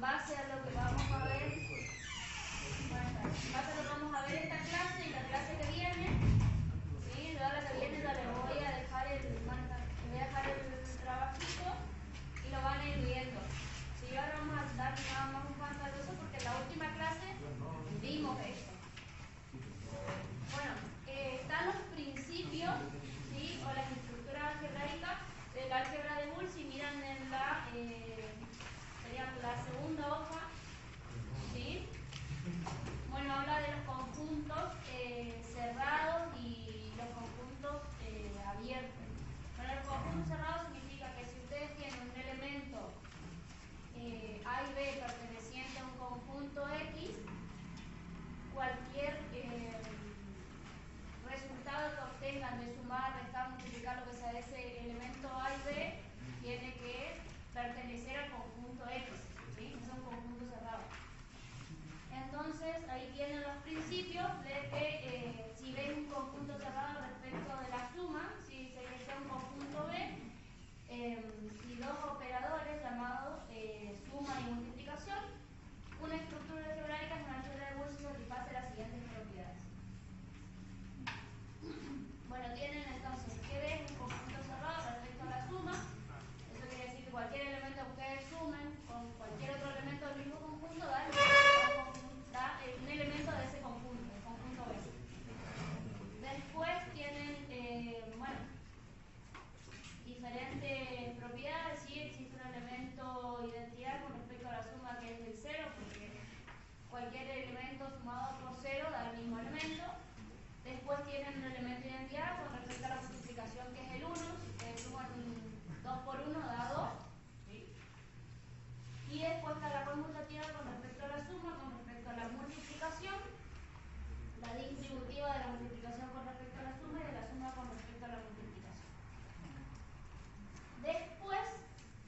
base a lo que vamos a ver, en base a lo que vamos a ver esta clase y la clase que viene, ¿sí? Luego la que viene ya les voy a dejar el trabajito y lo van a ir viendo. ¿Sí? Ahora vamos a dar nada más un pantallazo porque en la última clase vimos esto. Bueno, están los principios, ¿sí? O las estructuras algebraicas del álgebra de Boole. Si miran en la sería la segunda hoja, ¿sí? Bueno, habla de los conjuntos cerrados y los conjuntos abiertos. Bueno, los conjuntos cerrados significa que si ustedes tienen un elemento A y B perteneciente a un conjunto X, cualquier resultado que obtengan de sumar, restar, multiplicar, lo que sea de ese elemento A y B, tiene que pertenecer al conjunto X, ¿sí? Es un conjunto cerrado. Entonces, ahí tienen los principios de que si ven un conjunto cerrado respecto de la suma, si dice que sea un conjunto B, si dos operadores llamados suma y multiplicación, una estructura algebraica en una álgebra de Boole satisface las siguientes propiedades. Bueno, tienen entonces que ver un conjunto cerrado respecto a la suma. Eso quiere decir que cualquier elemento que ustedes sumen con cualquier otro elemento del mismo conjunto da un elemento de ese conjunto, el conjunto B. Después tienen, bueno, diferentes propiedades. Sí, existe un elemento identidad con respecto a la suma que es el cero, porque cualquier elemento sumado por cero da el mismo elemento. Después tienen un elemento de identidad con respecto a la multiplicación, que es el 1. Si ustedes suman 2 por 1 da 2. ¿Sí? Y después está la conmutativa con respecto a la suma, con respecto a la multiplicación, la distributiva de la multiplicación con respecto a la suma y de la suma con respecto a la multiplicación. Después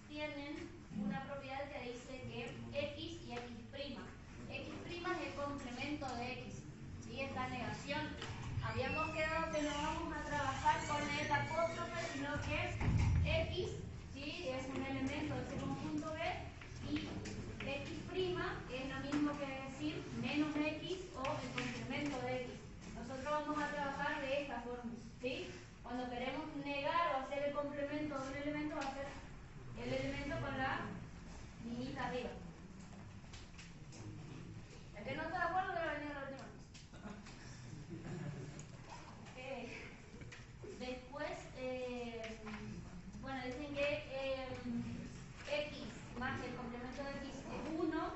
tienen una propiedad que dice que X y X'. X' es el complemento de X, ¿sí? Es la negación. Habíamos quedado que no vamos a trabajar con el apóstrofe, sino que X, ¿sí? Es un elemento de ese conjunto B, y X' es lo mismo que decir menos X o el complemento de X. Nosotros vamos a trabajar de esta forma, ¿sí? Cuando queremos negar o hacer el complemento de un elemento, va a ser el elemento con la minita arriba. El que no está de acuerdo debe venir a la última. Después, bueno, dicen que X más el complemento de X es 1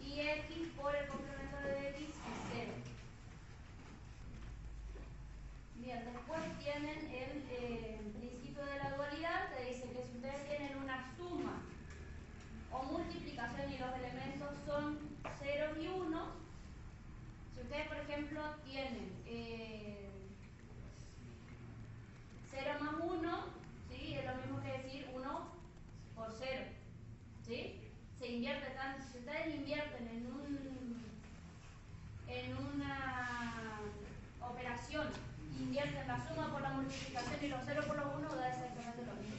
y X por el complemento de X es 0. Bien, después tienen el principio de la dualidad, que dice que si ustedes tienen una suma o multiplicación y los elementos son 0 y 1, si ustedes, por ejemplo, tienen 0 más 1, ¿sí? Es lo mismo que decir 1 por 0, ¿sí? Se invierte tanto. Si ustedes invierten en una operación, invierten la suma por la multiplicación y los 0 por los 1, da exactamente lo mismo.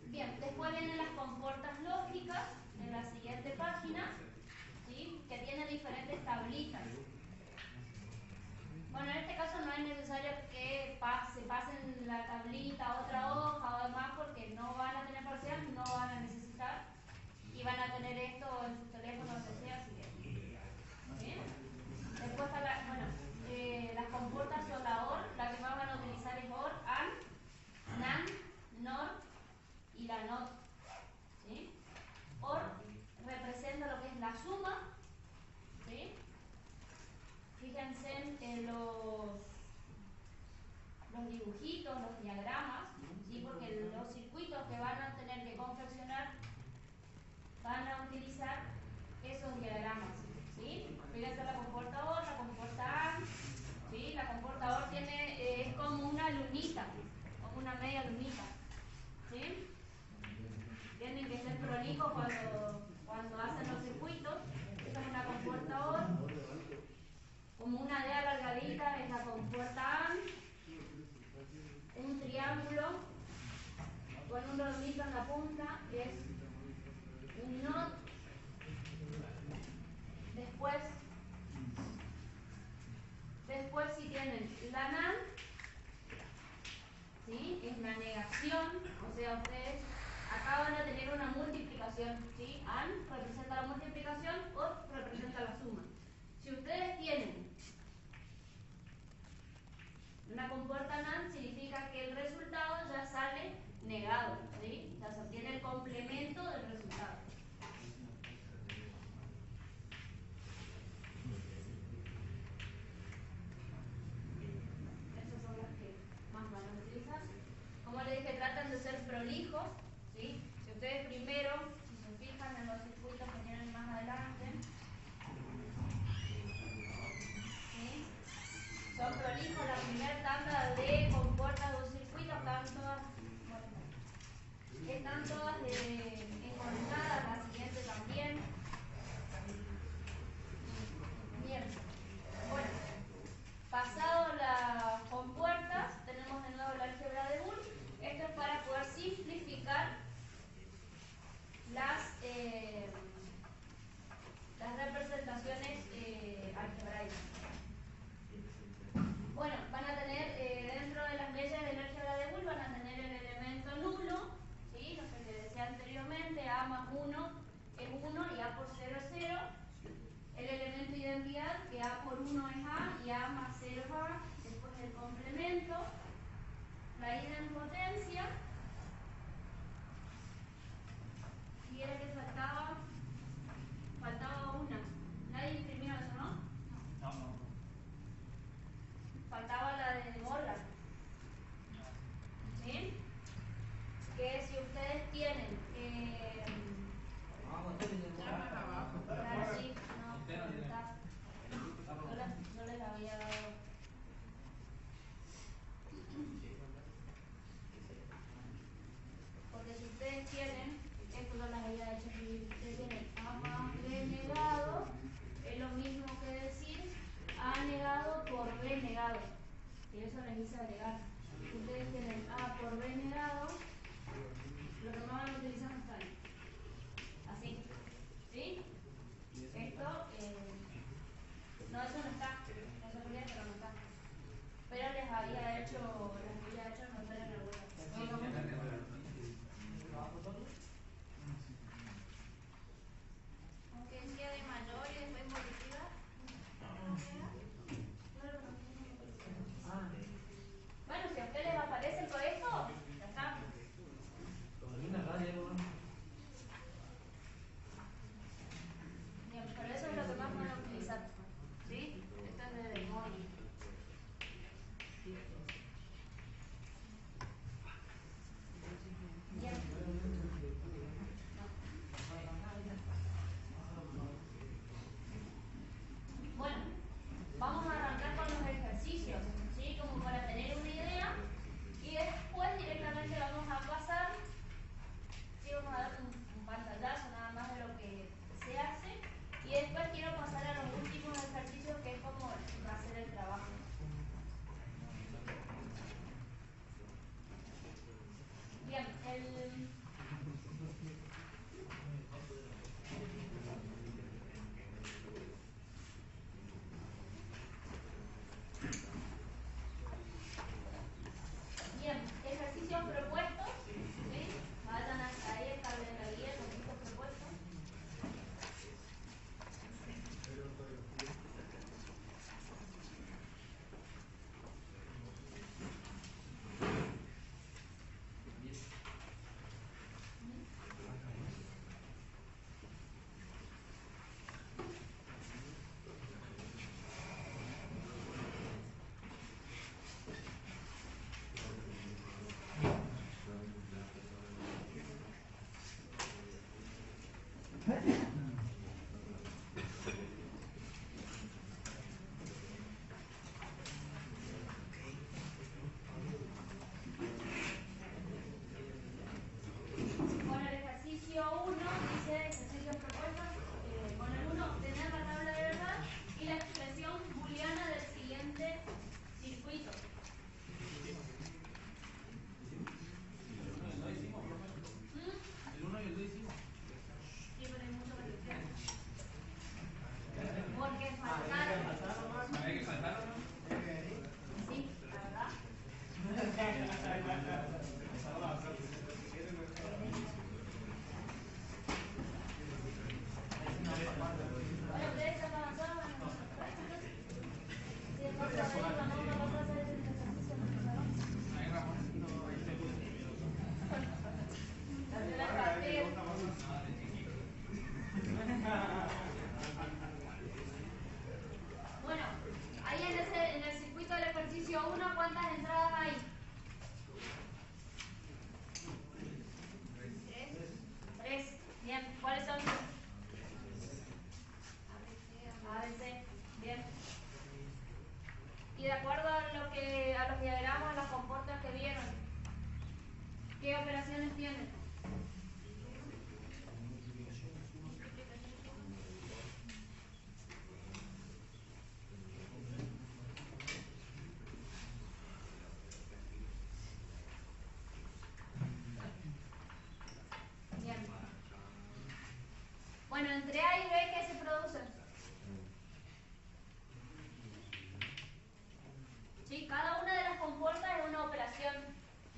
Bien, después vienen las compuertas lógicas en la siguiente página, ¿sí? Que tienen diferentes tablitas. Bueno, en este caso no es necesario que se pasen la tablita a otra hoja o demás, porque no van a tener parcial, no van a necesitar, y van a tener esto en sus teléfonos, lo que sea, así que. ¿Bien? Después está las compuertas son la OR, la que más van a utilizar es OR, AND, NAND, NOR y la NOT. ¿Sí? OR representa lo que es la suma, ¿sí? Fíjense en los dibujitos, los diagramas, ¿sí? Porque los circuitos que van a tener que confeccionar van a utilizar esos diagramas, ¿sí? Fíjense la compuerta OR, la compuerta AND, ¿sí? La compuerta OR es como una lunita, como una media lunita, ¿sí? Tienen que ser prolijos cuando hacen los circuitos. Esa es una compuerta OR. Como una D alargadita es la compuerta AND. Un triángulo puntito en la punta es un not. Después si tienen la NAND, ¿sí? Es la negación, o sea, ustedes acá van a tener una multiplicación, ¿sí? AND representa la multiplicación, OR representa la suma. Si ustedes tienen una compuerta NAND, significa que el resultado ya sale negado, ¿sí? Ya se obtiene el complemento del resultado. Estas son las que más van a utilizar. Como les dije, tratan de ser prolijos, ¿sí? Si ustedes primero, si se fijan en los circuitos que tienen más adelante, ¿sí? Son prolijos, la primera tanda de compuertas de un circuito están todas encontradas, la siguiente también. Bien, bueno, pasado las compuertas, tenemos de nuevo la álgebra de Boole. Esto es para poder simplificar las representaciones algebraicas. Bueno, van a tener dentro de las leyes de la álgebra de Boole, van a tener el elemento nulo, ¿sí? Lo que les decía anteriormente, A más 1 es 1 y A por 0 es 0. El elemento de identidad, que A por 1 es A y A más 0 es A. Después el complemento, la idempotencia. Y era que faltaba una. Nadie imprimió eso, ¿no? No. Faltaba la de Morgan. ¿Sí? Que si ustedes tienen yo les había dado. Porque si ustedes tienen, esto no las había hecho escribir, ustedes tienen A más B negado, es lo mismo que decir A negado por B negado. Y eso les hice agregar. Ustedes tienen A por B negado, lo que más van a utilizar no está ahí. Así. ¿Sí? Esto, no, eso no está. Eso quería, pero no está. Pero les había hecho anotar en el web. Potencia de mayor y después positiva. Bueno, si a ustedes les aparece todo esto, Bueno, entre A y B, ¿qué se produce? ¿Sí? Cada una de las compuertas es una operación,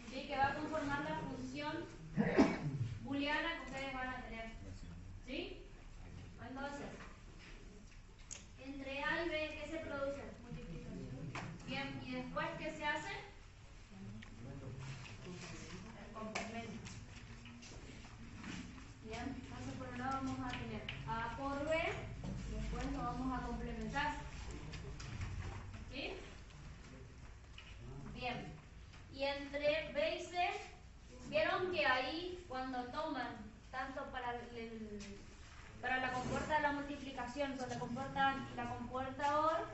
¿sí?, que va a conformar la función booleana que ustedes van a tener. ¿Sí? Entonces, entre A y B, ¿qué se produce? Multiplicación. Bien, ¿y después qué se hace? El complemento. Bien, entonces por un lado vamos a tener A por B, después lo vamos a complementar. ¿Sí? Bien. Y entre B y C, vieron que ahí cuando toman tanto para la compuerta de la multiplicación con la compuerta OR,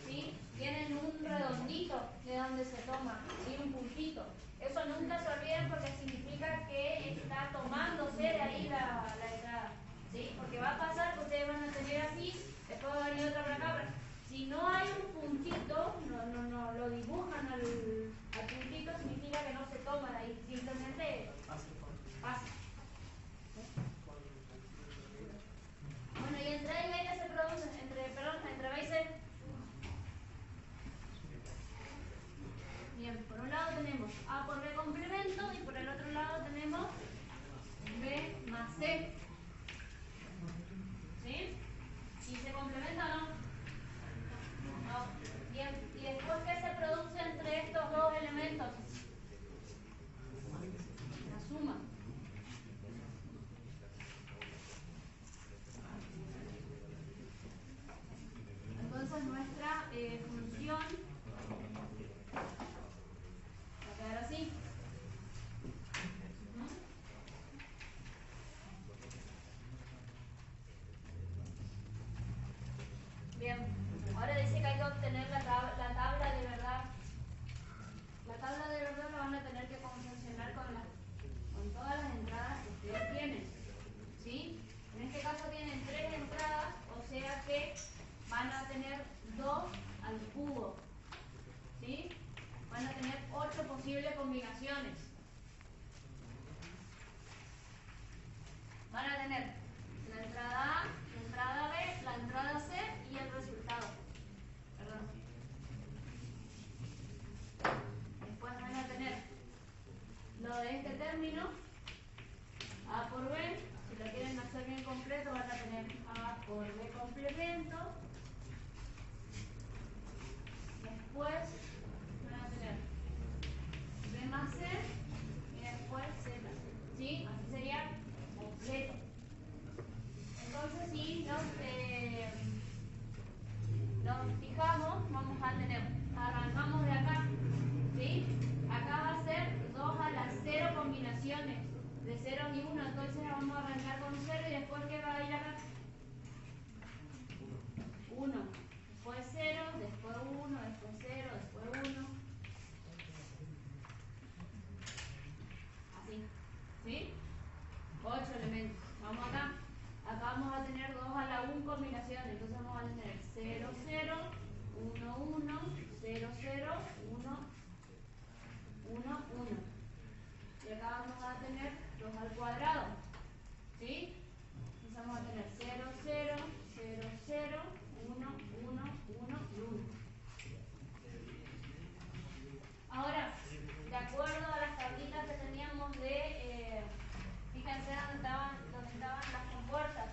¿sí?, tienen un redondito de donde se toma, ¿sí?, un puntito. Eso nunca se olviden porque significa que está tomándose de ahí la entrada, ¿sí? Porque va a pasar que ustedes van a tener así, después va a venir otra por acá. Pero si no hay un puntito, no lo dibujan al puntito, significa que no se toma de ahí, simplemente pasa. Bueno, y entre A y B, ¿qué se produce? Entre B y C. Bien, por un lado tenemos A por B complemento y por el otro lado tenemos B más C. ¿Sí? ¿Y se complementa o no? No. Bien, ¿y después qué se produce entre estos dos elementos? La suma. Entonces nuestra función va a quedar así. Bien, ahora dice que hay que obtener la tabla de verdad. La tabla de verdad la van a tener que confeccionar con todas las entradas que ustedes tienen. ¿Sí? En este caso tienen 3 entradas, o sea que van a tener 2 al cubo. ¿Sí? Van a tener 8 posibles combinaciones. Van a tener la entrada A, la entrada B, la entrada C y el resultado. Perdón. Después van a tener lo de este término, A por B. Si lo quieren hacer bien completo, van a tener A por B complemento. Después van a tener B más C y después Z. ¿Sí? Así sería completo. Entonces, si nos fijamos, vamos a tener, arrancamos de acá, ¿sí? Acá va a ser 2 a las 0 combinaciones de 0 y 1, entonces vamos a arrancar con 0 y después ¿qué va a ir acá? 1, después 0, después 1, después 0, después 1. Así, ¿sí? 8 elementos. Vamos acá. Acá vamos a tener 2 a la 1 combinaciones. Entonces vamos a tener 0, 0, 1, 1, 0, 0, 1, 1, 1. Y acá vamos a tener 2 al cuadrado. ¿Sí? Entonces vamos a tener 0, 0, 0, 0, 1, 1, 1 y 1. Ahora, de acuerdo a las tablitas que teníamos fíjense dónde estaban las compuertas.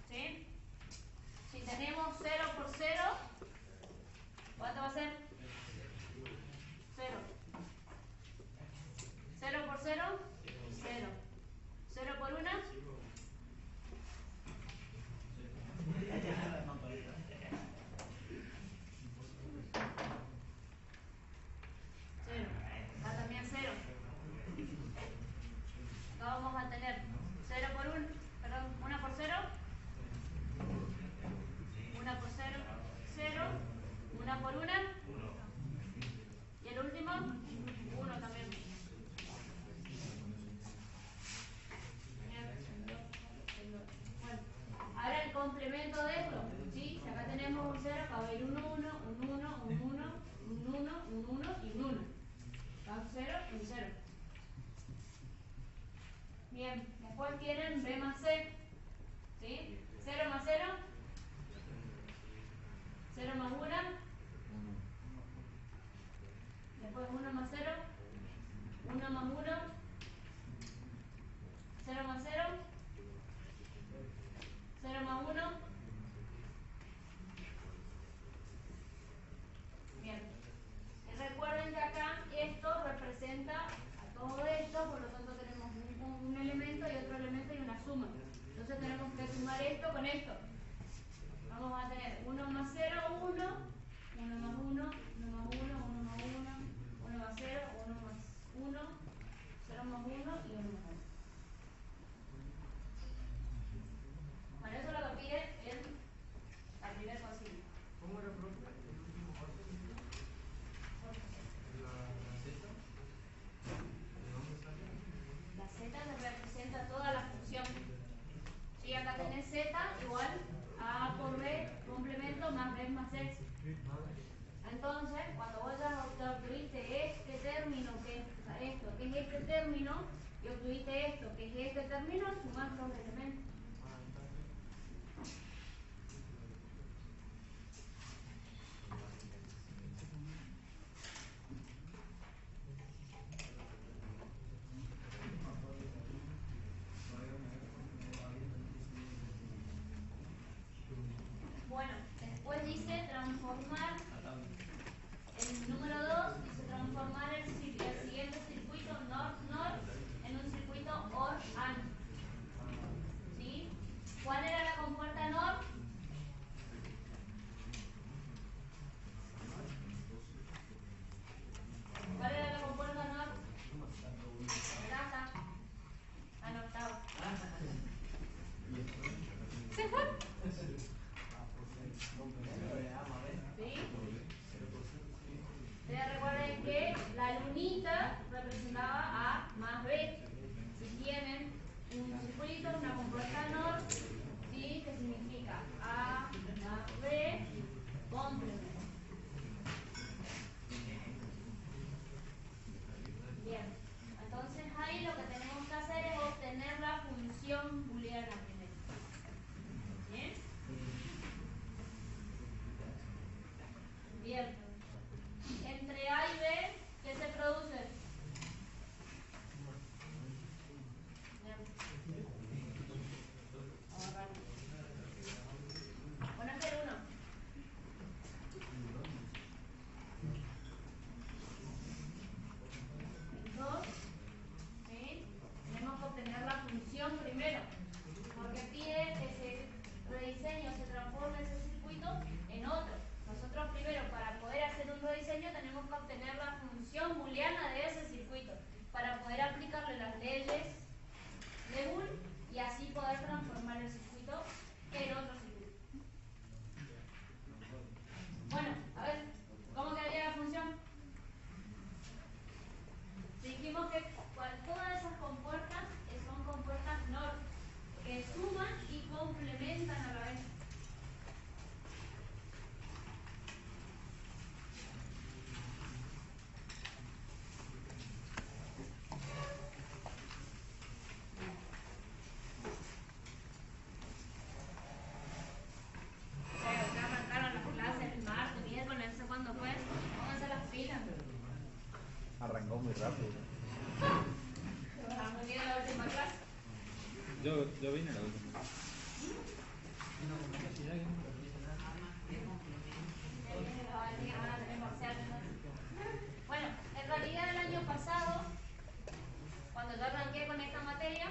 ¿Sí? Si tenemos 0 por 0, ¿cuánto va a ser? 0. 0 por 0, 0. 0 por 1, 0. Acá también 0. Acá vamos a tener 0 por 1, perdón, 1 por 0, 1 por 0, 0, 1 por 1, y el último, 1 también. Bueno, ahora el complemento de esto, ¿sí? Si acá tenemos un 0, acá va a ir un 1, un 1, un 1, un 1, un 1 y un 1. Acá un 0 y un 0. 1 más 1, 0 más 0, 0 más 1. Bien. Y recuerden que acá esto representa a todo esto, por lo tanto tenemos un elemento y otro elemento y una suma. Entonces tenemos que sumar esto con esto. Vamos a tener 1 más 0, 1, 1 más 1, 1 más 1, 1 más 1, 1 más 0, 1 más 1, 0 más 1 y 1 más 1. Bueno, eso es lo que pide en la primera consigna. ¿Cómo era, profe, el último paso? ¿La Z? ¿De dónde sale? La Z representa toda la función. Y acá tenés Z igual a por B, complemento más B más X. Entonces, cuando vos ya obtuviste este término, que es esto, que es este término, y obtuviste esto, que es este término, sumás los elementos. Bueno, después dice transformar el número 2, dice transformar el siguiente circuito NOR en un circuito OR-AND. ¿Sí? ¿Cuál era la compuerta NOR? ¿Cuál era la compuerta NOR? Grasa. Ah, no, estaba. ¿Se fue? ¿Sí? Ustedes recuerden que la lunita representaba A más B. Si tienen un circulito, una compuerta NOR, ¿sí? Que significa A más B complemento. Bien, entonces ahí lo que tenemos que hacer es obtener la función booleana primero. ¿Bien? Bien. Entre A y B, ¿qué se produce? Bueno, este es 1. 2. ¿Sí? Tenemos que obtener la función primero, porque pide que se rediseñe o se transforme ese circuito en otro. Nosotros primero, para poder hacer un rediseño, tenemos que obtener la función booleana de ese circuito, para poder aplicarle las leyes de Boole y así poder transformar el circuito en otro circuito. Bueno, a ver, ¿cómo quedaría la función? Dijimos que todas esas compuertas son compuertas NOR, que suman y complementan a la vez. Ya arrancaron las clases el martes, miércoles, no sé cuándo fue. Pónganse las pilas. Arrancó muy rápido. Muy bien la última clase. Yo vine a la última. Bueno, en realidad el año pasado, cuando yo arranqué con esta materia,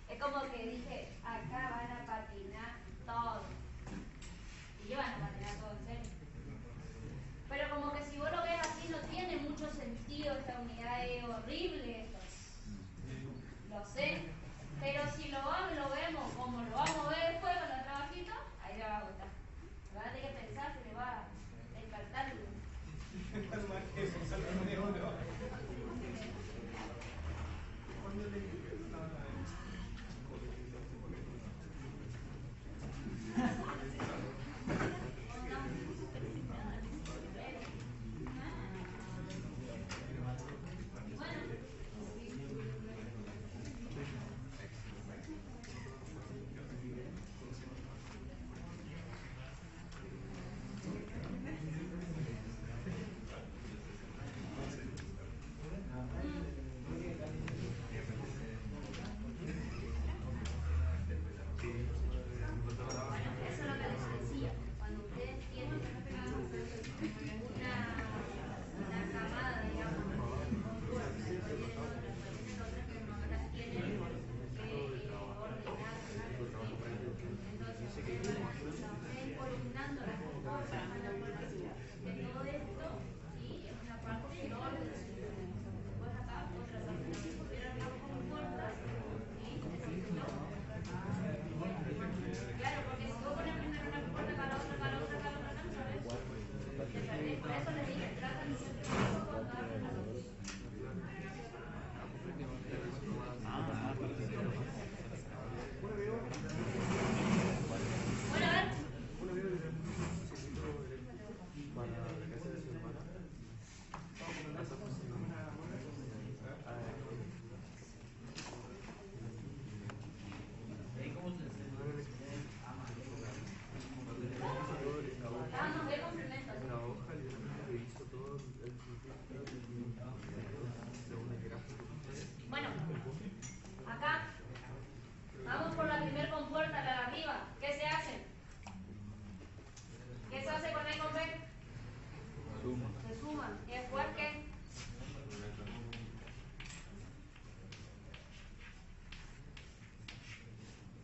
es como que dije, acá van a patinar todo. Y van a patinar todo, en serio. Pero como que si vos lo ves así, no tiene mucho sentido esta unidad, es horrible esto. Lo sé. Pero si lo vemos como lo vamos a ver después con la trabajito, ahí le va a gustar. Van a tener que pensar que le va a despertar. Suma. Se suman. ¿Y después qué?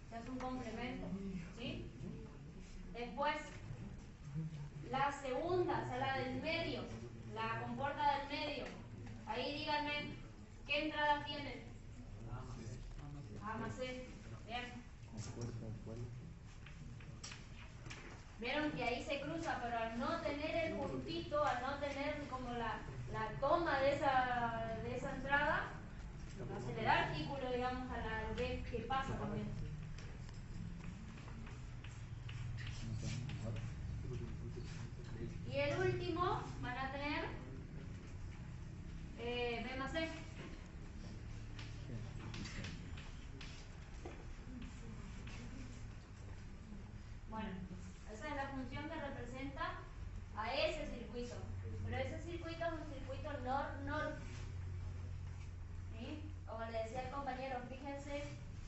Se hace un complemento. ¿Sí? Después, la segunda, o sea, la del medio, la compuerta del medio. Ahí díganme, ¿qué entrada tiene? A más C. Bien. Vieron que ahí se cruza, pero al no tener el puntito, al no tener como la toma de esa entrada, no se le da artículo, digamos, a la B que pasa también. Y el último van a tener B más C. Bueno, esa es la función que representa a ese circuito. Pero ese circuito es un circuito NOR-NOR. ¿Sí? Como le decía el compañero, fíjense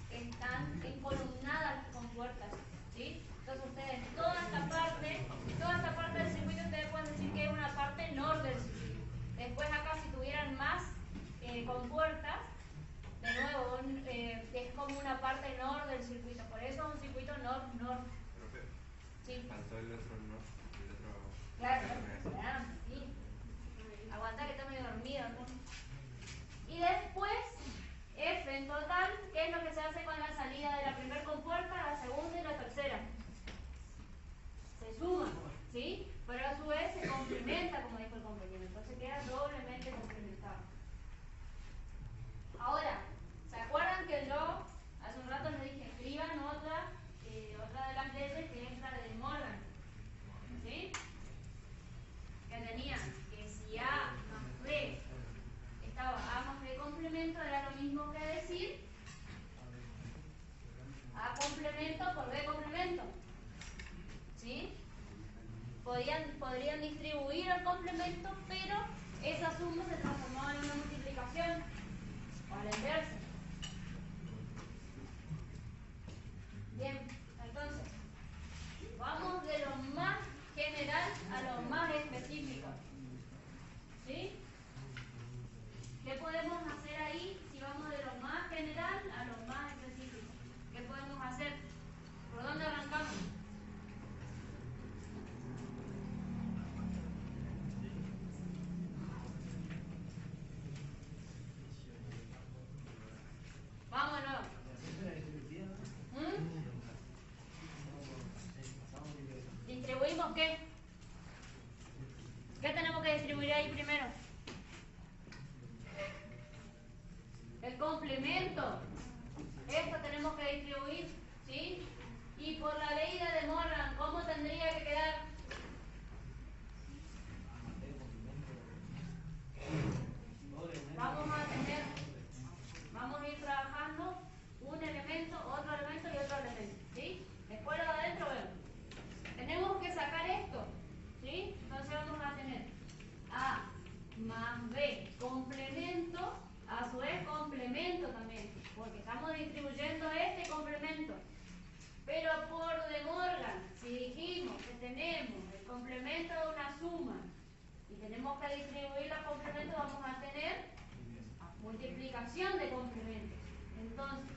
que están encolumnadas las compuertas. ¿Sí? Entonces ustedes, toda esta parte del circuito, ustedes pueden decir que es una parte NOR del circuito. Después acá, si tuvieran más compuertas, de nuevo, es como una parte NOR del circuito. Por eso es un circuito NOR-NOR. Sí. Faltó el otro no, el otro. Claro, claro, sí. Aguanta que está medio dormido, ¿no? Y después, F en total, ¿qué es lo que se hace con la salida de la primera compuerta, la segunda y la tercera? Se suma, ¿sí? Pero a su vez se complementa, como dijo el compañero. Entonces queda doblemente complementado. Ahora, ¿se acuerdan que yo hace un rato les dije escriban otra de las leyes que es la de Morgan? ¿Sí? Que tenía que si A más B estaba A más B complemento, era lo mismo que decir A complemento por B complemento. ¿Sí? Podrían distribuir el complemento, pero esa suma se transformaba en una multiplicación o a la inversa. Bien, entonces, vamos de lo más general a lo más específico. ¿Sí? ¿Qué podemos hacer ahí si vamos de lo más general a lo más específico? ¿Qué podemos hacer? ¿Por dónde arrancamos? Vámonos. ¿Distribuimos qué? ¿Qué tenemos que distribuir ahí primero? El complemento. Esto tenemos que distribuir, ¿sí? Y por la ley de Morgan, ¿cómo tendría que quedar? Vamos a ir trabajando un elemento, otro elemento y otro elemento, ¿sí? Después lo de adentro vemos. Tenemos que sacar esto, ¿sí? Entonces vamos a tener A más B complemento, a su vez complemento también, porque estamos distribuyendo este complemento. Pero por De Morgan, si dijimos que tenemos el complemento de una suma y tenemos que distribuir los complementos, vamos a tener multiplicación de complementos. Entonces,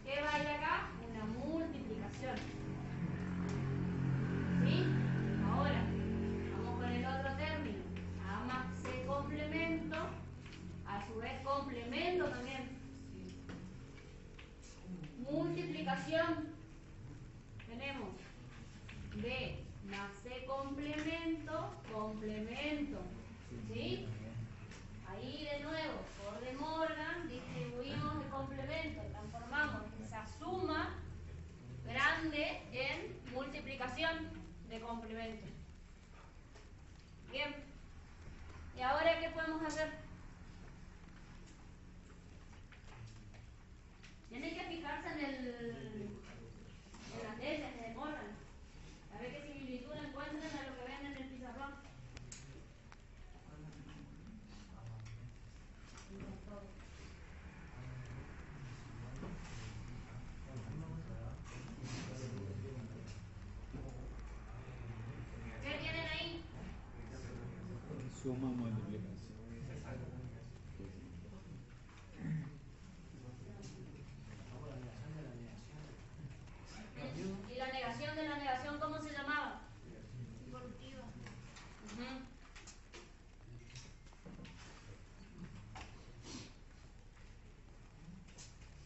¿qué va a ir acá? Una multiplicación. ¿Sí? Ahora, vamos con el otro término. A más C complemento, a su vez complemento también. Multiplicación. Tenemos B más C complemento, complemento. ¿Sí? Ahí de nuevo, por De Morgan, distribuimos el complemento, transformamos esa suma grande en multiplicación de complementos. Bien. ¿Y ahora qué podemos hacer? Tienen que fijarse en las leyes de De Morgan. A ver qué similitud encuentran a lo que ven en el pizarrón. ¿Qué tienen ahí? Suma multiplicación. ¿Y la negación de la negación cómo se llamaba? Involutiva. Ujú.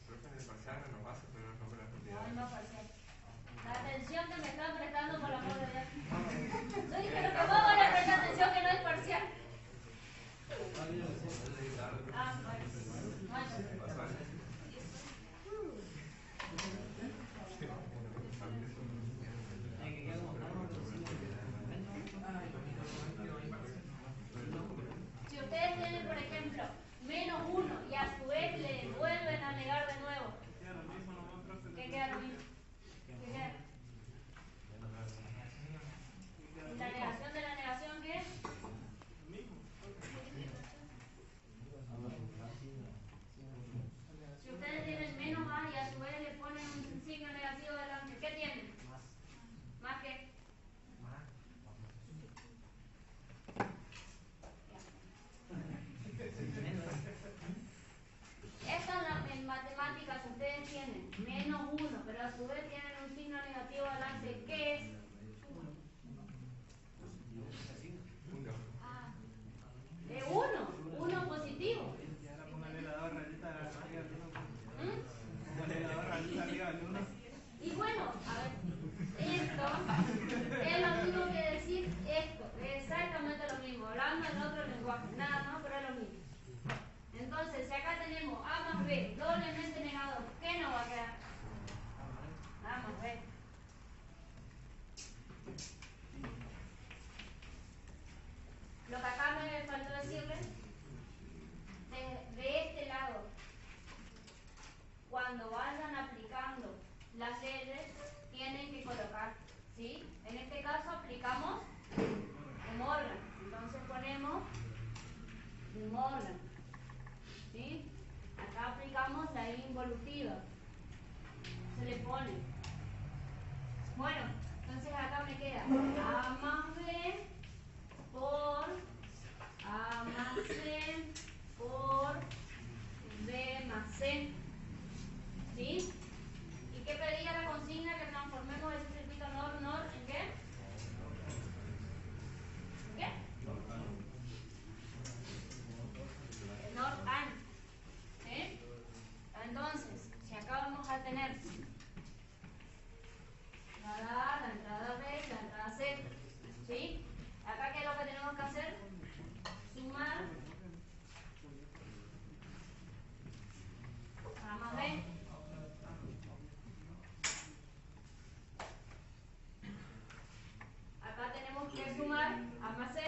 Creo que en el parcial me lo pasa, pero no con la No, propiedad. no parcial. La atención que me están prestando por amor de Dios. Yo dije lo que vos van a prestar atención que no es parcial. Ah, bueno. Bueno. Si ustedes tienen, por ejemplo, menos 1 y a su vez le vuelven a negar de nuevo, ¿qué queda lo mismo? ¿Qué queda? ¿Y la negación de la negación qué es? Si ustedes tienen menos A y a su vez le ponen un signo negativo delante, ¿qué tienen? ¿Más qué? En matemáticas ustedes tienen menos 1, pero a su vez tienen un signo negativo delante. ¿Qué es? Uno. Ah, de 1, 1 positivo. Y bueno, a ver, esto es lo mismo que decir esto, es exactamente lo mismo, hablando en otro lenguaje, nada, ¿no? Pero es lo mismo. Entonces, si acá tenemos A más B, doblemente negado, ¿qué nos va a quedar? A más B. Lo que acá me faltó decirles, de este lado, cuando vayan aplicando las leyes, tienen que colocar, ¿sí? En este caso aplicamos de Morgan, entonces ponemos de Morgan, ¿sí? Acá aplicamos la involutiva, se le pone. Bueno, entonces acá me queda A más B por A más C por B más C, ¿sí? ¿Y qué pedía la consigna? Que transformemos ese circuito NOR ¿en qué? ¿En qué? NOR AND. ¿Sí? Entonces, si acá vamos a tener la entrada A, la entrada B, la entrada C, ¿sí? Acá, ¿qué es lo que tenemos que hacer? Sumar A más B. Acá tenemos que sumar A más C.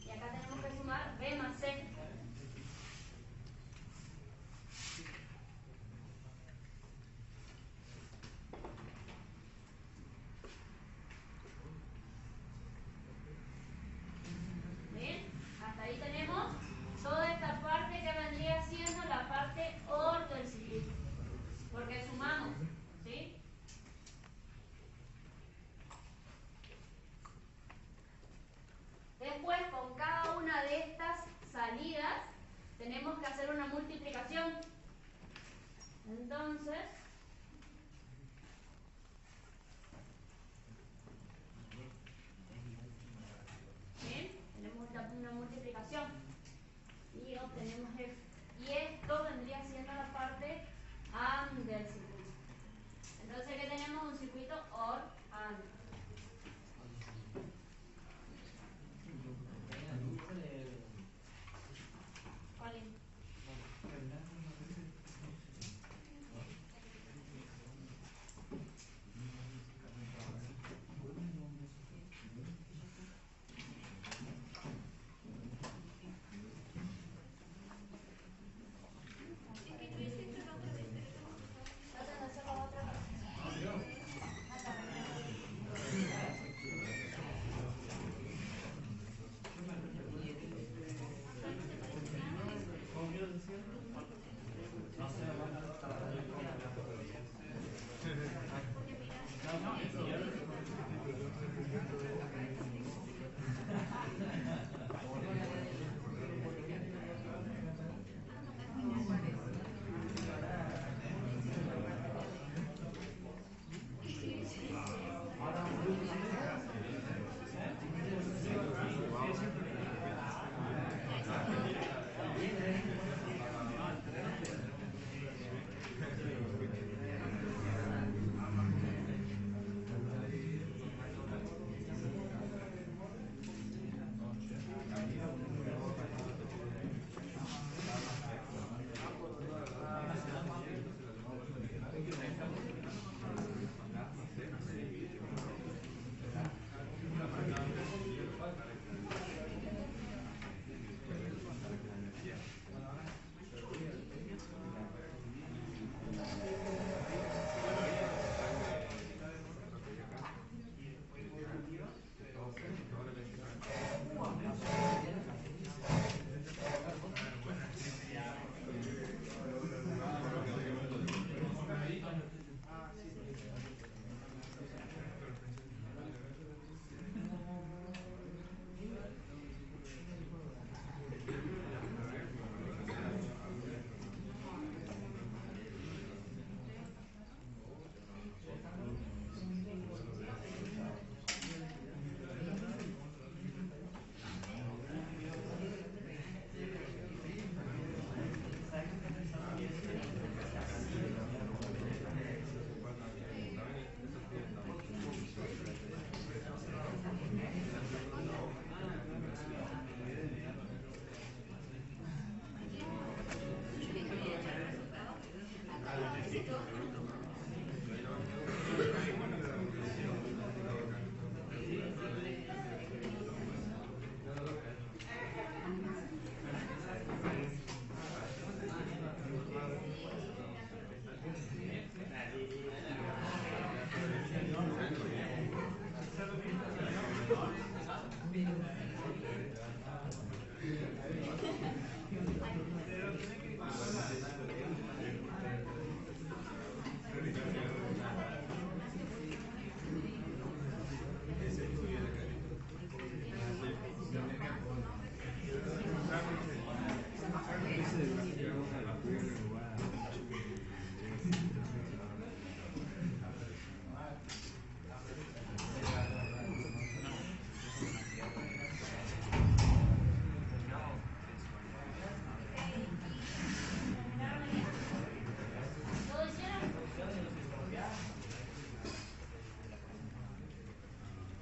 Y acá tenemos que sumar B más C.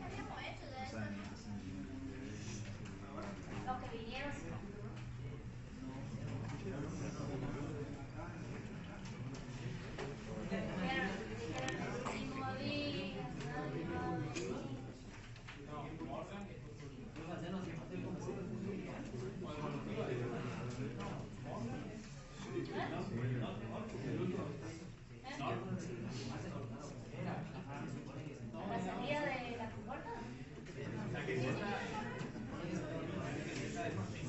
Habíamos hecho ya eso, ¿no? Los que vinieron. Dijeron el último día, la salida de la comporta.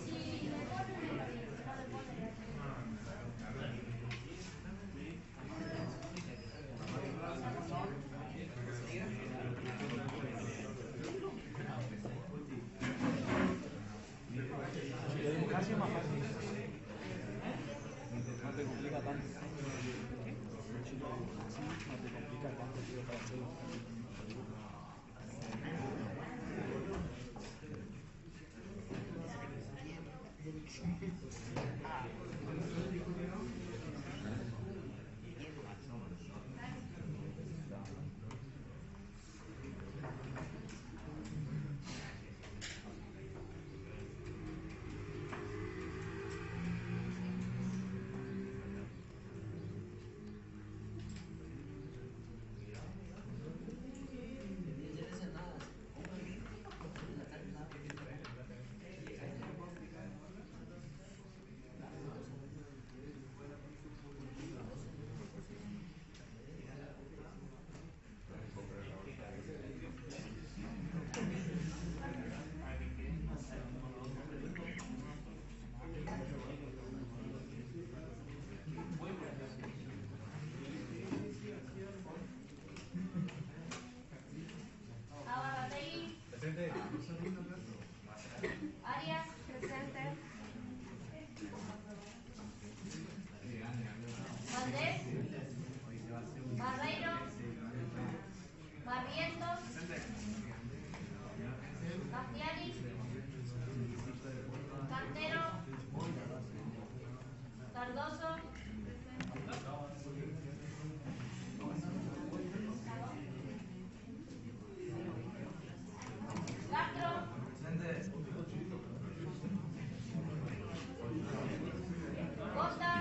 Sí, me ponen el país, no le ponen el Casi más fácil. No te complica tanto. No te complica tanto, tío, para hacer. Abarrategui. Presente. Arias, presente. Valdés. Barreiro. Barrientos. Castiani. Cantero. Cardoso. Castro. Costa.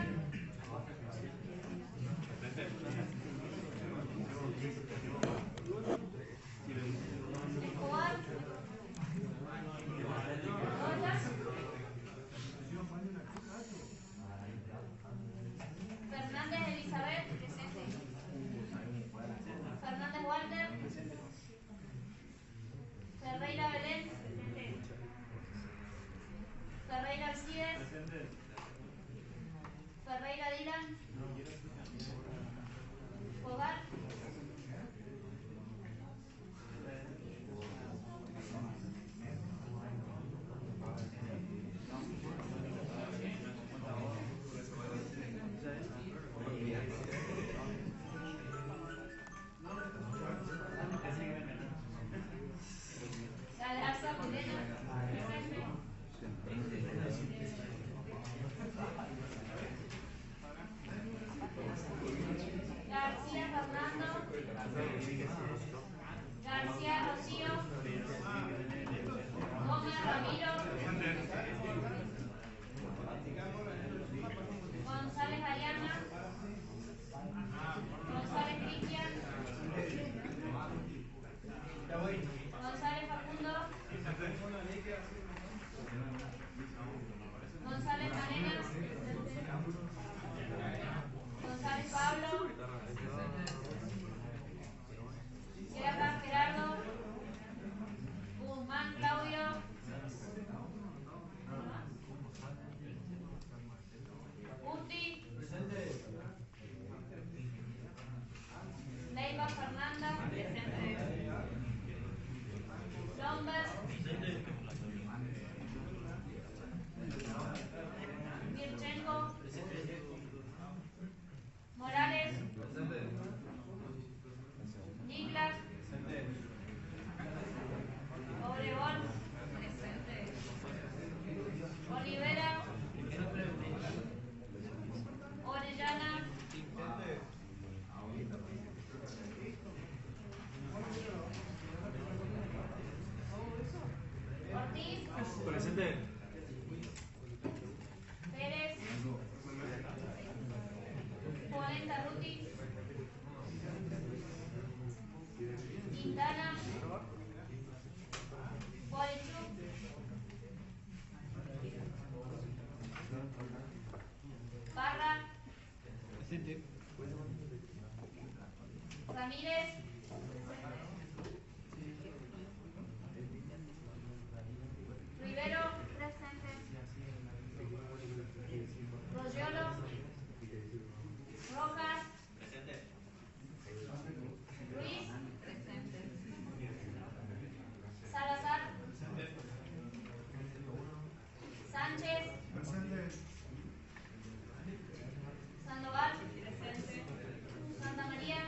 Escobar. Rojas. Fernández Elizabeth, presente. Fernández Walter. Ferreira Belén, presente. Ferreira Alcides. Ferreira Dylan. Hogar. Galarza Moreno, presente. García Fernando. García Rocío. Gómez Ramiro. González Ariana. González Cristian. González Facundo. González Arenas. González Pablo. Guerra Gerardo. Guzmán Claudio. Uti. Leiva Fernanda. Lombard. Mirchenko. Morales. Niklas. Obregón. Olivera. Orellana. Quintana, Borichuk, Barra, Presente. Ramírez, Rivero, presente. Royolo, Rojas, Ruiz, Salazar, Sánchez, Sandoval, Santa María,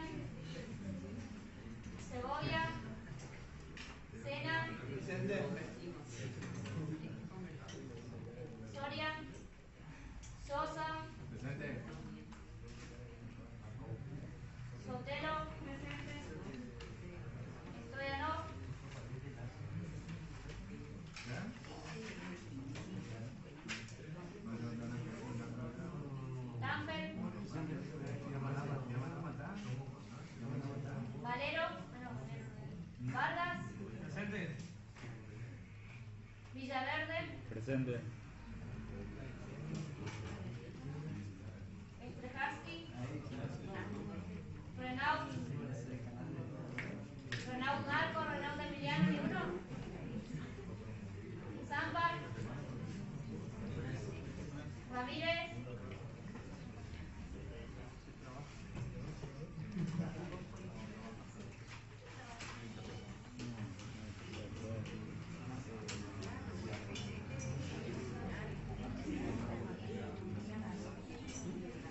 Segovia, Sena, Soria, Sosa, Sotelo, Stoyanov, Lampel, Valero, Vargas, Villaverde, Presente. Estrejarski, Renaud, Marco, Renaud Emiliano, ni uno. Zambar, Ramírez,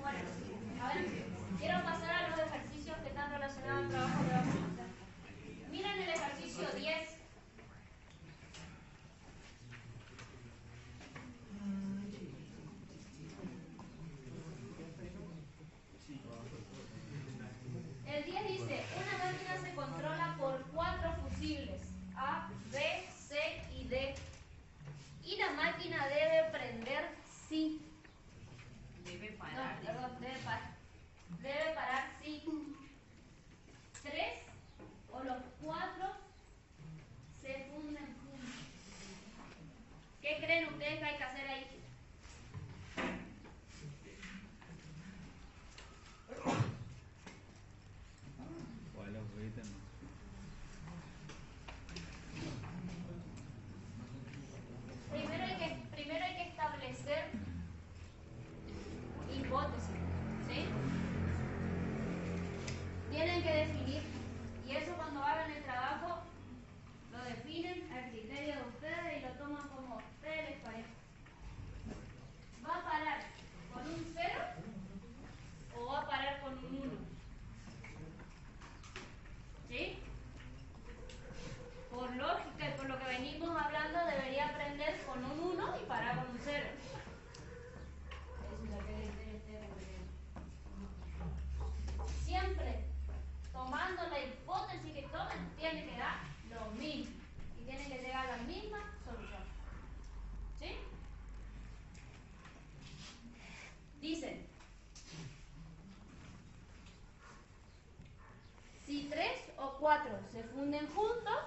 bueno, a ver, quiero pasar a los ejercicios que están relacionados al trabajo que vamos a hacer. Miren el ejercicio 10. El 10 dice, una máquina se controla por 4 fusibles, A, B, C y D. Y la máquina debe prender si... Debe No, parar. perdón, debe parar si 3 o los 4 se funden juntos. ¿Qué creen ustedes que hay que hacer ahí? ¿Cuál es el ítem? Primero hay que establecer hipótesis, ¿sí? Tienen que definir, y eso cuando hagan el trabajo lo definen al criterio de ustedes y lo toman como a ustedes les parezca. ¿Va a parar con un 0 o va a parar con un 1? ¿Sí? Por lógica y por lo que venimos hablando, debería aprender con un 1 y parar con un 0. Eso ya que siempre tomando la hipótesis que tomen, tiene que dar lo mismo y tienen que llegar a la misma solución. ¿Sí? Dicen, si 3 o 4 se funden juntos,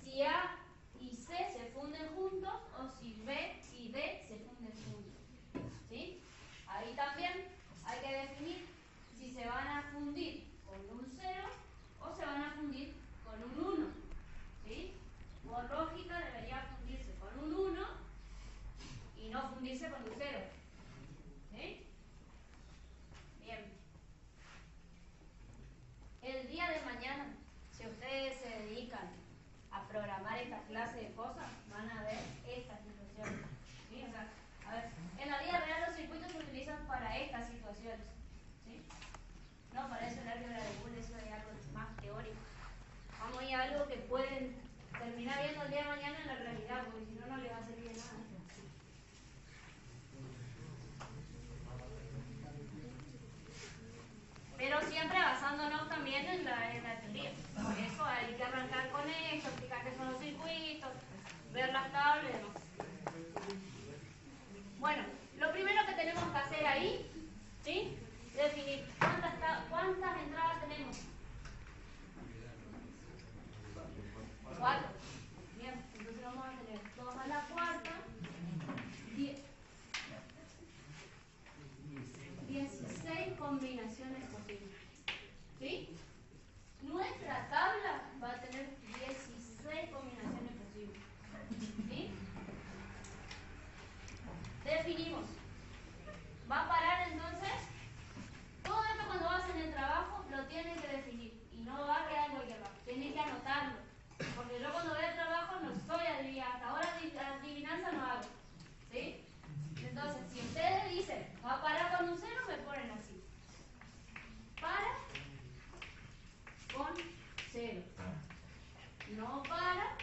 si A y C se funden juntos o si B y D se funden juntos. ¿Sí? Ahí también hay que definir si se van a fundir con un 0 o se van a fundir con un 1. ¿Sí? Por lógica debería fundirse con un 1 y no fundirse con un 0. ¿Sí? Bien. El día de mañana, si ustedes se dedican a programar esta clase de cosas, van a ver esta situación. ¿Sí? O sea, a ver, en la vida real los circuitos se utilizan para estas situaciones. ¿Sí? No, para eso el álgebra de Boole, eso es algo más teórico. Vamos a ir a algo que pueden terminar viendo el día de mañana en la realidad, porque si no, no les va a servir de nada. Pero siempre basándonos también en la teoría. Por eso hay que arrancar con esto, explicar qué son los circuitos, ver las tablas y demás. Bueno, lo primero que tenemos que hacer ahí, ¿sí? Definir cuántas entradas tenemos. 4. Bien, entonces vamos a tener 2 a la cuarta, 16 combinaciones posibles. ¿Sí? Nuestra tabla va a tener 16 combinaciones posibles. ¿Sí? Definimos. Va a parar entonces. Todo esto cuando hacen el trabajo lo tienen que definir. Y no va a quedar en cualquier lado. Tienen que anotarlo. Porque yo cuando veo el trabajo no soy adivinanza. Hasta ahora adivinanza no hago. ¿Sí? Entonces, si ustedes dicen, va a parar con un 0, me ponen así. Para con 0. No para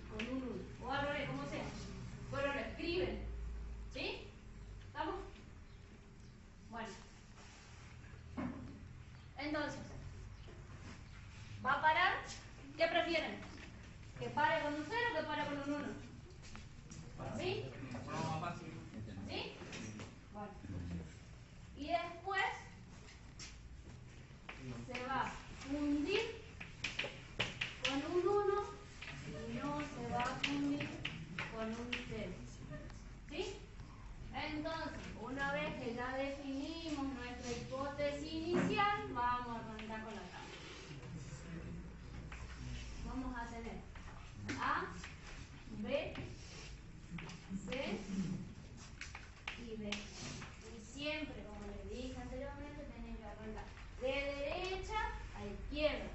con un 1. O al revés, como sea. Pero lo escriben. ¿Sí? ¿Estamos? Bueno. Entonces, ¿va a parar? ¿Qué prefieren? ¿Que pare con un 0 o que pare con un 1? ¿Sí? ¿Sí? Bueno. Y después se va a fundir con un 1 y no se va a fundir con un 0. ¿Sí? Entonces, una vez que ya definimos nuestra hipótesis inicial, vamos a arrancar con la tabla. Vamos a tener A, B, C y D. Y siempre, como les dije anteriormente, tienen que arrancar de derecha a izquierda,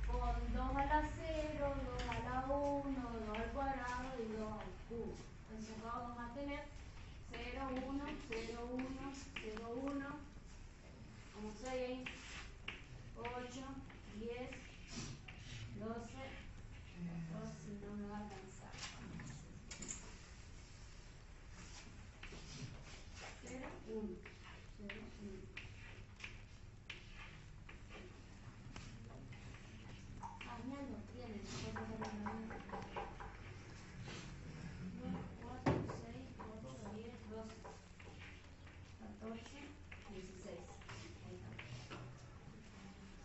con 2 a la 0, 2 a la 1, 2 al cuadrado y 2 al cubo. Entonces acá vamos a tener 0, 1, 0, 1, 0, 1, como 6, 8, 10, 12, si no me va a alcanzar. 0, 1, 0, 1. Ah, ya lo tienen. 2, 4, 6, 8, 10, 12, 14, 16. Ahí está.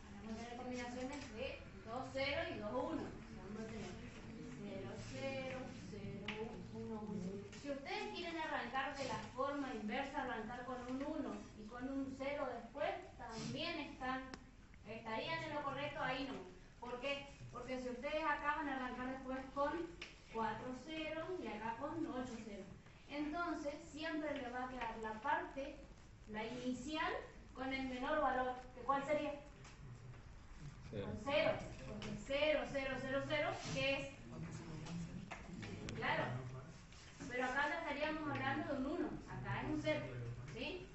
Ahora vamos a tener combinaciones de 2, 0 y 2, 1. Vamos a tener 0, 0, 0, 1, 1. Si ustedes quieren arrancar de la forma inversa, arrancar con un 1 y con un 0 después, también estarían en lo correcto, ahí no. ¿Por qué? Porque si ustedes acá van a arrancar después con 4 ceros y acá con 8 ceros. Entonces, siempre le va a quedar la parte, la inicial, con el menor valor. ¿Cuál sería? Con 0. Porque 0, 0, 0, 0, ¿qué es? Claro. Pero acá ya estaríamos hablando de un 1. Acá es un 0. ¿Sí?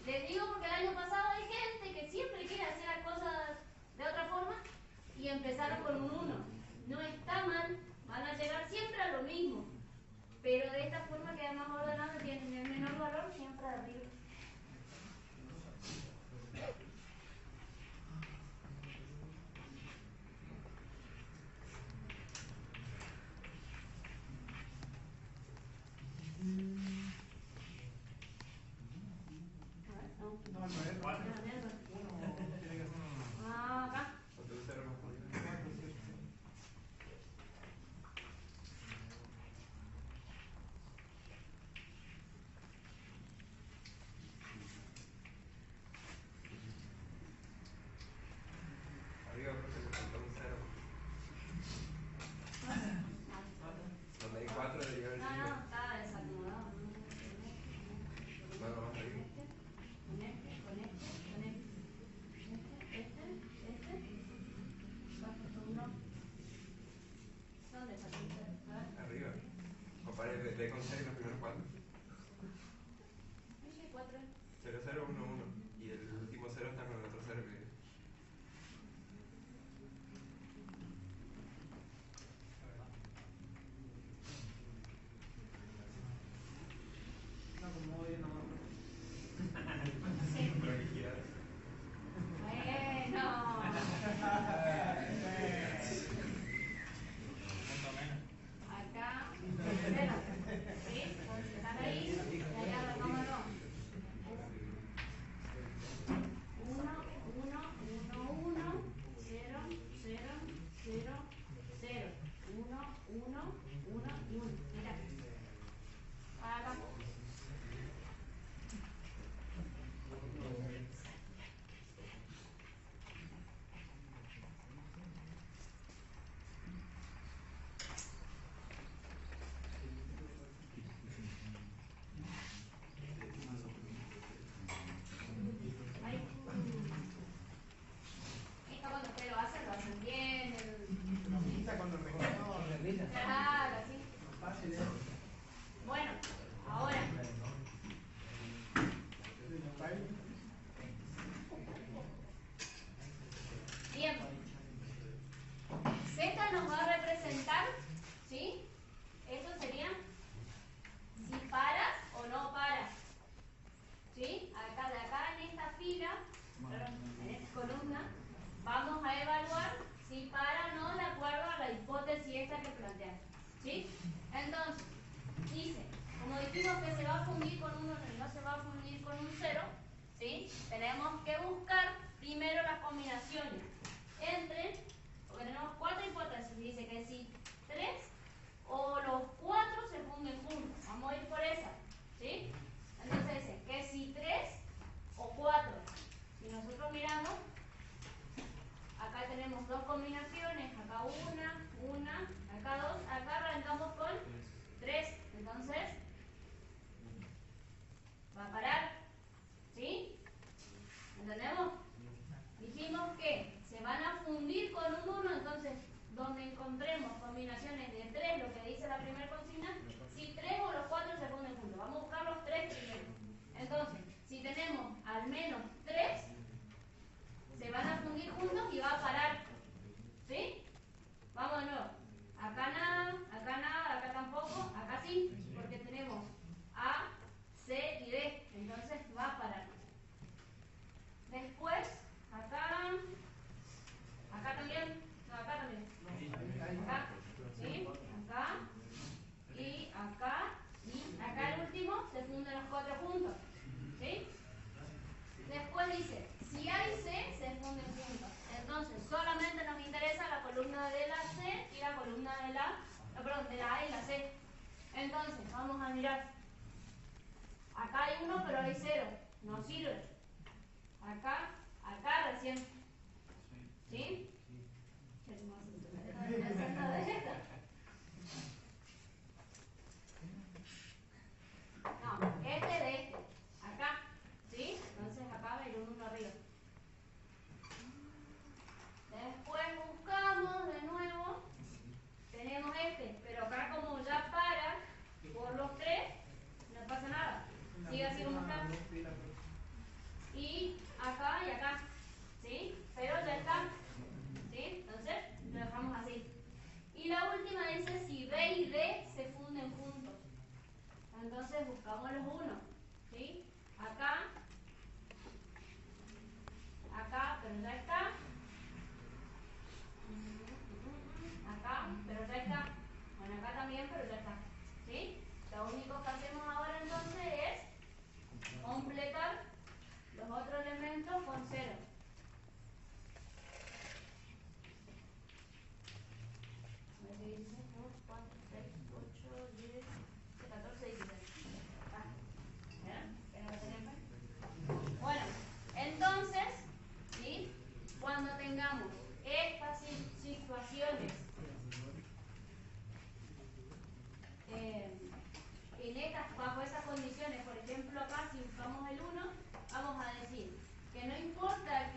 Les digo porque el año pasado hay gente que siempre quiere hacer las cosas de otra forma y empezaron con un 1. No está mal, van a llegar siempre a lo mismo. Pero de esta forma queda más ordenado y tienen el menor valor siempre arriba. No, no es 4. Ah, acá. Arriba creo que le faltó un 0. Donde hay 4 debería haber No, 5. no, está desacomodado. No, no, más arriba. Con este. Uno. ¿Dónde está el cero? A ver. Arriba. Compare, ve con 0 los primeros 4. Dije 4. 0, 0, 1, 1. Y el último 0 está con el otro 0 que... No, como hoy no. Lo que quieras. Bueno. Acá. ¿Sí? para no de acuerdo a la hipótesis esta que plantearon. ¿Sí? Entonces, dice, como dijimos que se va a fundir con un 1 y no se va a fundir con un 0, ¿sí? Tenemos que buscar primero las combinaciones entre, porque tenemos 4 hipótesis, dice que si 3 o los 4 se funden juntos, vamos a ir por esa, ¿sí? Entonces dice que si 3 o 4, si nosotros miramos, acá tenemos dos combinaciones, acá una, acá dos, acá arrancamos con 3, entonces va a parar, ¿sí? ¿Entendemos? Dijimos que se van a fundir con un 1, entonces donde encontremos combinaciones de 3, lo que dice la primera consigna, si 3 o los 4 se funden juntos, vamos a buscar los 3 primero. Entonces, si tenemos al menos 3, se van a fundir juntos y va a parar, ¿sí? Vamos de nuevo, acá nada, acá tampoco, acá sí, porque tenemos A, C y D, entonces va a parar. Después, acá también, no, acá también, acá, ¿sí? Acá, y acá el último se funden los 4 juntos, ¿sí? Después dice, si A y C se funden juntos, entonces solamente nos interesa la columna de la C y la columna de la A y la C. Entonces, vamos a mirar. Acá hay 1, pero hay 0, no sirve. Acá recién. ¿Sí? Qué hermoso. No, este de este. Acá. ¿Sí? Entonces acá va a ir un 1 arriba. Después buscamos de nuevo. Tenemos este, pero acá como ya para por los 3, no pasa nada. Sigue así como está. Y acá. ¿Sí? Pero ya está. ¿Sí? Entonces lo dejamos así. Y la última dice si B y D se funden juntos. Entonces buscamos los 1. ¿Sí? Acá, pero ya está. Acá, pero ya está. Bueno, acá también, pero ya está. ¿Sí? Lo único que hacemos ahora entonces es completar los otros elementos con 0. A ver si dice 2, 4, 6, 8, 10, 14, 16. ¿Vieron? ¿Que no lo tenían fe? Bueno, entonces, ¿sí? Cuando tengamos estas situaciones bajo esas condiciones, por ejemplo acá si buscamos el 1, vamos a decir que no importa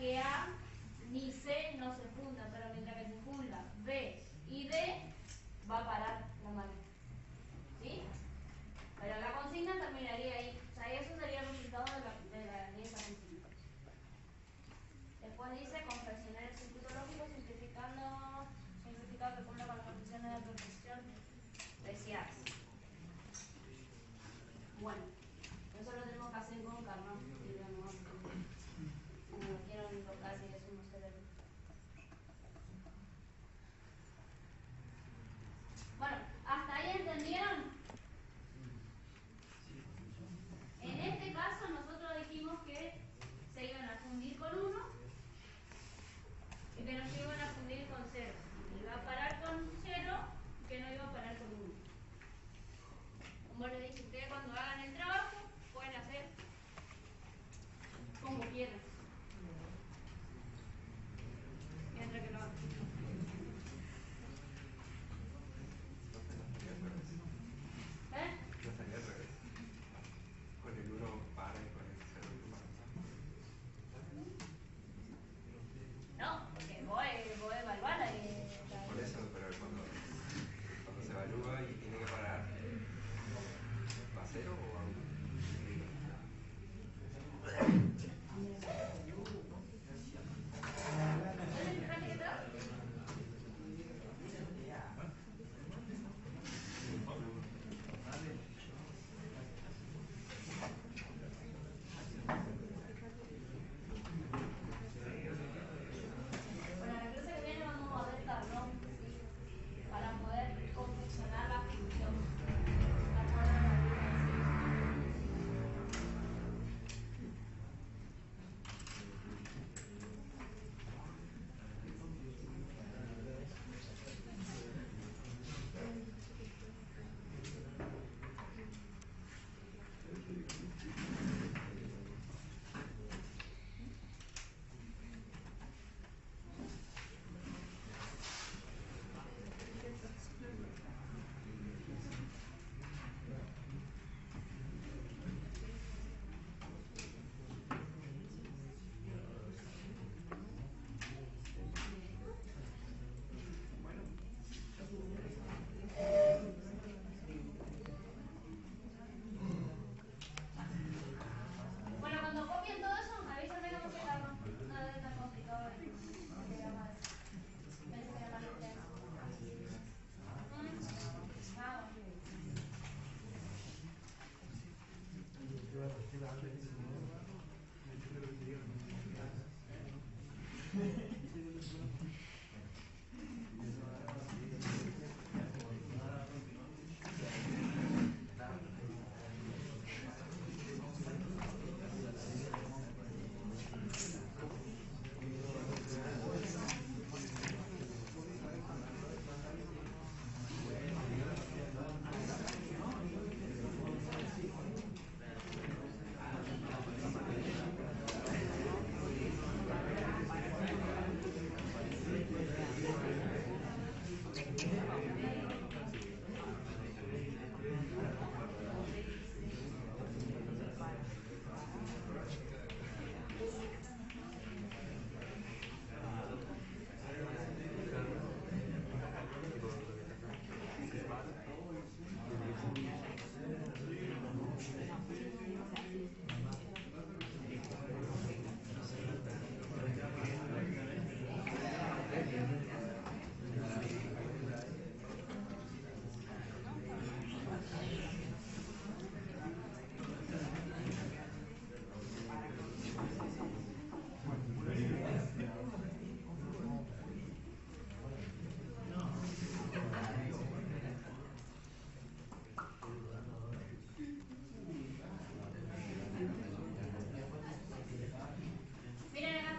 Miren acá.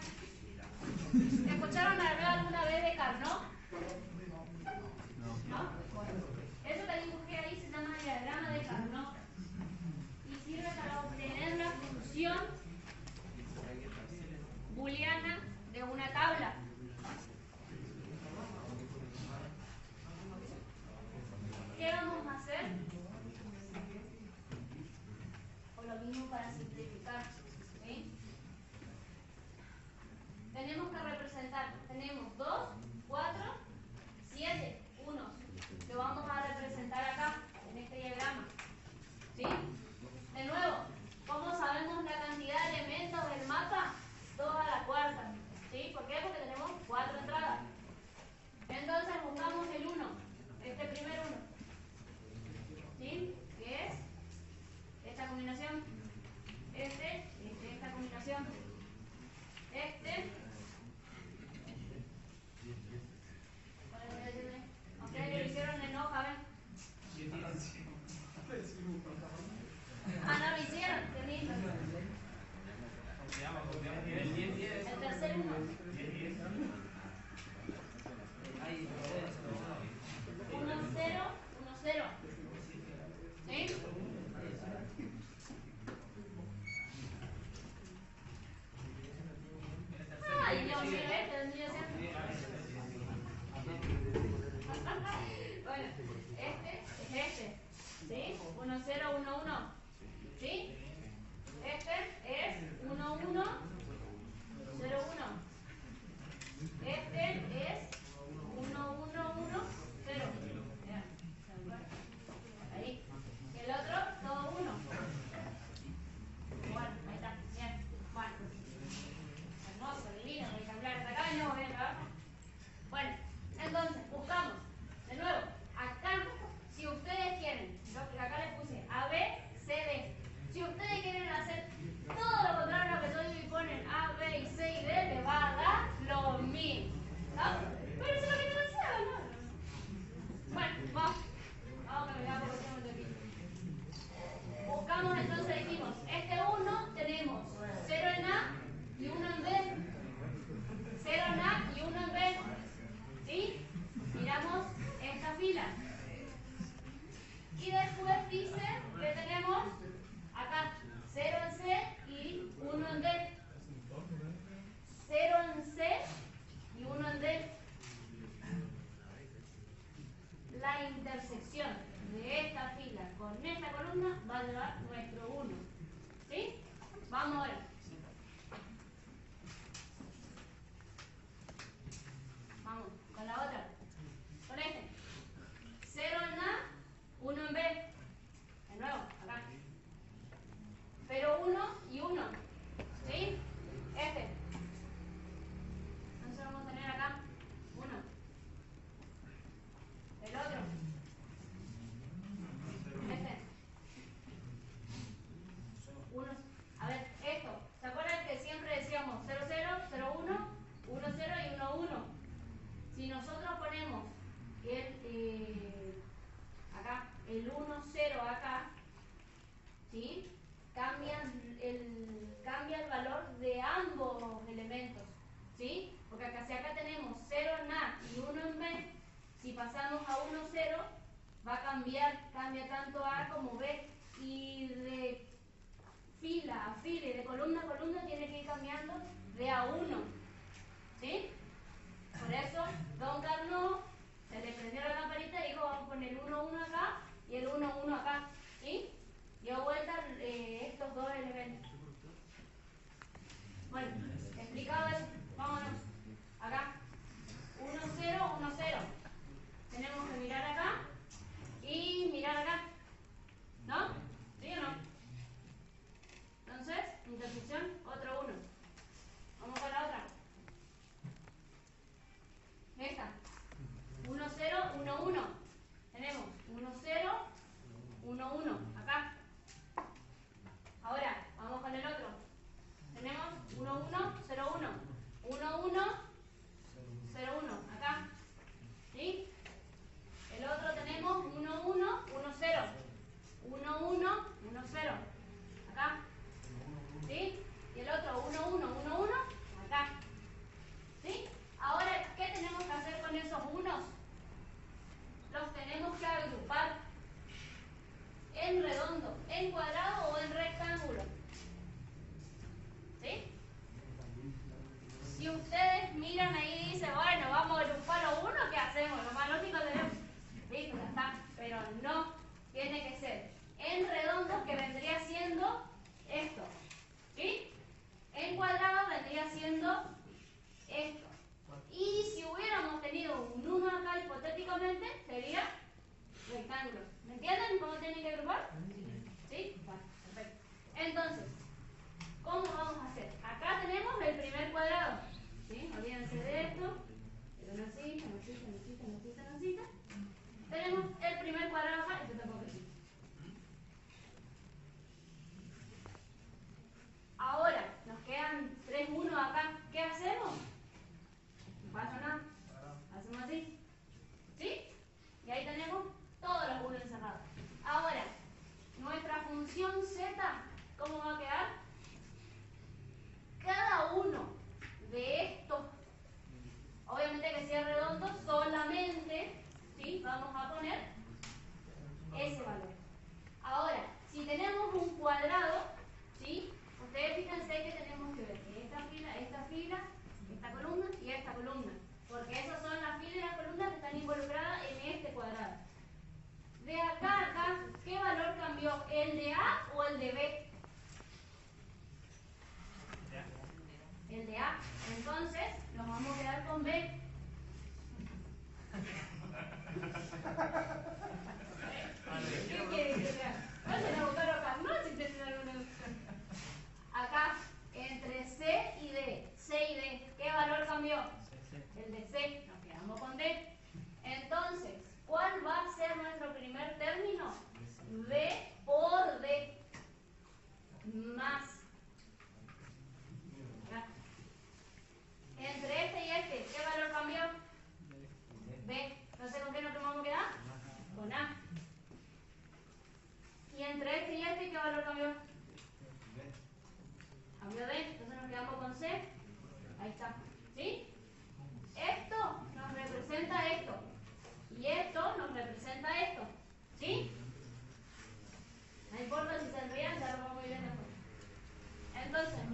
¿Escucharon hablar alguna vez de Carnot? ¿No? Bueno, eso que dibujé ahí se llama diagrama de Carnot y sirve para obtener la función booleana de una tabla. ¿Qué vamos a hacer? O lo mismo para simplificar. ¿Sí? Tenemos que representar, tenemos 2, 4, 7, 1. Lo vamos a representar acá, en este diagrama. ¿Sí? De nuevo, ¿cómo sabemos la cantidad de elementos del mapa? 2 a la cuarta. ¿Sí? ¿Por qué? Porque tenemos 4 entradas. Entonces buscamos el 1, este primer 1. ¿Sí? ¿Qué es? Esta combinación. Esta combinación. Ustedes lo hicieron en hoja, ¿ven? Ah, no lo hicieron, qué lindo. El tercer 1. 1, 0, 1, 0. ¿Sí? Ay, Dios mío, este vendría siendo. Bueno, este es este. ¿Sí? 1, 0, 1, 1. ¿Sí? Este es 1, 1, 0, 1. Este es 1, 1, 1, 0. Ahí. Y el otro, todo 1. Bueno, ahí está. Bien. Bueno. Hermoso, divino, rectangular. Hasta acá venimos bien, ¿verdad? Bueno, entonces, buscamos. De nuevo, acá, si ustedes quieren, acá les puse A, B, C, D. Si ustedes quieren hacer todo lo contrario a lo que yo digo y pone los elementos, ¿sí? Porque acá, si acá tenemos 0 en A y 1 en B, si pasamos a 1, 0, va a cambia tanto A como B. Y de fila a fila y de columna a columna tiene que ir cambiando de a 1, ¿sí? Por eso, Don Carlos se le prendió la lamparita y dijo, vamos a poner el 1, 1 acá y el 1, 1 acá, ¿sí? Dio vuelta estos dos elementos. Bueno, explicado eso, vámonos. Acá, 1, 0, 1, 0. Tenemos que mirar acá y mirar acá. ¿No? ¿Sí o no? Entonces, intersección, otro 1. Vamos con la otra. Esta. 1, 0, 1, 1. Tenemos 1, 0, 1, 1. Acá. Ahora, vamos con el otro. Tenemos 1, 1, 0, 1. 1, 1, 0, 1. Acá. ¿Sí? El otro tenemos 1, 1, 1, 0. 1, 1, 1, 0. Acá. ¿Sí? Y el otro 1, 1, 1, 1. Acá. ¿Sí? Ahora, ¿qué tenemos que hacer con esos unos? Los tenemos que agrupar en redondo, en cuadrado o en rectángulo. ¿Sí? Si ustedes miran ahí y dicen, bueno, vamos a agrupar los unos, ¿qué hacemos? Lo más lógico tenemos. Listo, ya está. Pero no, tiene que ser en redondo, que vendría siendo esto. ¿Sí? En cuadrado vendría siendo esto. Y si hubiéramos tenido un 1 acá hipotéticamente, sería rectángulo. ¿Me entienden cómo tienen que agrupar? ¿Sí? Bueno, perfecto. Entonces, ¿cómo vamos a hacer? Acá tenemos el primer cuadrado. ¿Sí? Olvídense de esto. Una cita, una cita, una cita, una cita, una cita. Tenemos el primer cuadrado acá, esto tampoco existe. Ahora, nos quedan 3 1 acá. ¿Qué hacemos? No pasa nada. Hacemos así. ¿Sí? Y ahí tenemos todos los 1 encerrados. Ahora, nuestra función z, ¿cómo va a quedar? Cada uno de estos, obviamente que sea redondo, solamente, ¿sí? Vamos a poner ese valor. Ahora, si tenemos un cuadrado, ¿sí? Ustedes fíjense que tenemos que ver esta columna y esta columna, porque esas son las filas y las columnas que están involucradas en este cuadrado. De acá a acá, ¿qué valor cambió? ¿El de A o el de B? El de A. Entonces, nos vamos a quedar con B. ¿Qué quiere que sea? Vayan a buscar acá, no si tienen alguna opción. Acá, entre C y D, C y D, ¿qué valor cambió? El de C, nos quedamos con D. Entonces, ¿cuál va a ser nuestro primer término? B por D más. ¿Ya? Entre este y este, ¿qué valor cambió? B. Entonces, ¿con qué nos vamos a quedar? Con A. Y entre este y este, ¿qué valor cambió? Cambió D. Entonces nos quedamos con C. Ahí está. ¿Sí? Esto nos representa esto. Y esto nos representa esto. ¿Sí? No importa si se enrían, ya lo vamos a ir viendo después. Entonces,